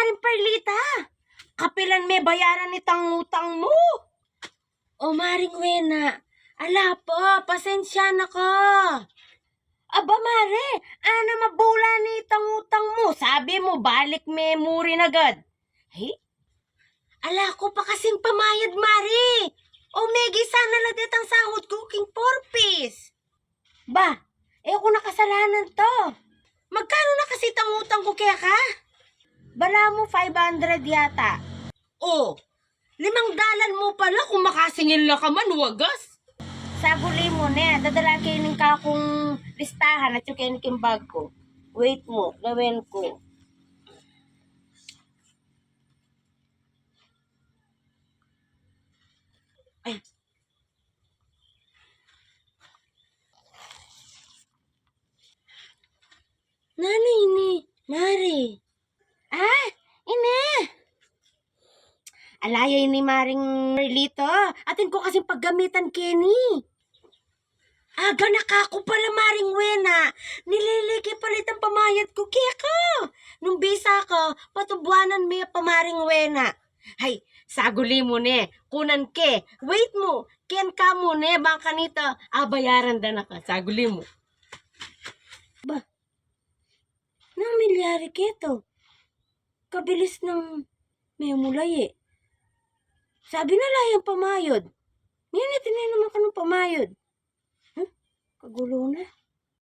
Maring Perlita. Kapilan may bayaran ni tangutang mo. O Maring Wena, ala po, pasensya na ko. Aba Mare, ana mabula ni tangutang mo. Sabi mo, balik memory na agad. Hey? Ala ko pa kasing pamayad, Mare. O Megi, sana na ditang sahod cooking for piece. Ba, ako nakasalanan to. Magkano na kasi tangutang ko kaya ka? Bala mo 500 yata. Oh, 5 mo pala kung makasingil na ka man, wagas. Saguli mo na, dadala kinin ka kung listahan at yung kinin bag ko. Wait mo, gawin ko. Ay. Nani ini? Mari. Ah, ini. Alaya ni Maring Merlito. Atin ko kasing paggamitan Kenny. Aga na kako pala Maring Wena. Nililiki palit ang pamayad ko kaya ka. Nung bisa ko, patubuanan mo yung pamaring Wena. Hay, saguli mo ne. Kunan ke. Wait mo. Ken ka mo ne. Bangka nito. Bayaran da na ka. Saguli mo. Ba? Namilyari keto. Kabilis ng may mulay eh. Sabi na lang yung pamayod. Ngayon naman ka ng pamayod. Kagulo na.